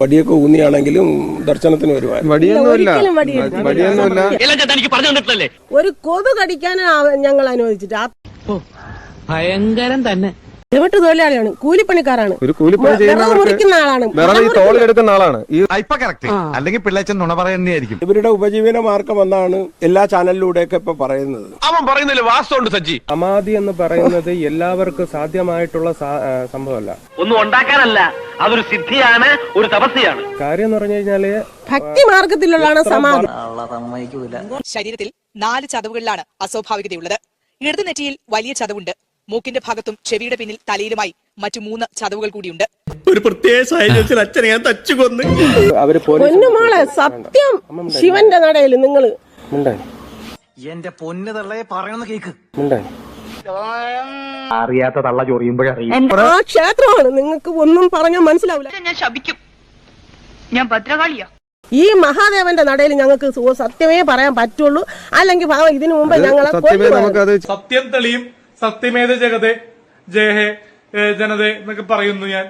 വടിയൊക്കെ ഊന്നിയാണെങ്കിലും ദർശനത്തിന് വരുവാൻ ഒരു കൊതു കടിക്കാനാണ് ഞങ്ങൾ അനുവദിച്ചിട്ട്. ഭയങ്കരം തന്നെ. ചുമട്ട് തൊഴിലാളിയാണ്, കൂലിപ്പണിക്കാരാണ്, ഒരു കൂലിപ്പണി മുറിക്കുന്ന ആളാണ്, തോളിലെടുക്കുന്ന ആളാണ്. അല്ലെങ്കിൽ പിള്ളേച്ചൻ നുണ പറയുന്നതായിരിക്കും. ഇവരുടെ ഉപജീവന മാർഗമെന്നാണ് എല്ലാ ചാനലിലൂടെയൊക്കെ ഇപ്പൊ പറയുന്നത്. അവൻ പറയുന്നില്ല വാസ്തവമുണ്ട് സജ്ജി. സമാധി എന്ന് പറയുന്നത് എല്ലാവർക്കും സാധ്യമായിട്ടുള്ള സംഭവമല്ല. ഒന്നും ഉണ്ടാക്കാനല്ല, അതൊരു സിദ്ധിയാണ്, ഒരു തപസ്യാണ്. കാര്യം എന്ന് പറഞ്ഞു കഴിഞ്ഞാല് ഭക്തി മാർഗത്തിലുള്ളതാണ് സമാധി. ശരീരത്തിൽ 4 ചതവുകളിലാണ് അസ്വാഭാവികതയുള്ളത്. ഇടതു നെറ്റിയിൽ വലിയ ചതവുണ്ട്. മൂക്കിന്റെ ഭാഗത്തും ചെവിയുടെ പിന്നിൽ തലയിലുമായി മറ്റു 3 ചതവുകൾ കൂടിയുണ്ട്. ഒരു പ്രത്യേക സാഹചര്യത്തിൽ അച്ഛനെ ഞാൻ തച്ചുകൊന്ന്. പൊന്നുമോളെ, സത്യം ശിവന്റെ നടയിൽ നിങ്ങള് എന്റെ പൊന്നു തള്ളയെ പറയണമെന്ന് കേക്ക്. അറിയാത്ത തള്ള ചൊറിയുമ്പോഴറിയും. ആ ക്ഷേത്രമാണ്, നിങ്ങൾക്ക് ഒന്നും പറഞ്ഞാൽ മനസ്സിലാവില്ല. ഞാൻ ശപിക്കും. ഞാൻ ഭദ്രകാളിയാ. ഈ മഹാദേവന്റെ നടയിൽ ഞങ്ങൾക്ക് സത്യമേ പറയാൻ പറ്റുള്ളൂ. അല്ലെങ്കിൽ ഇതിനു മുമ്പ് ഞങ്ങളെ സത്യം തെളിയും. സത്യമേത ജഗതേ ജയഹേ ജനതേ എന്നൊക്കെ പറയുന്നു ഞാൻ.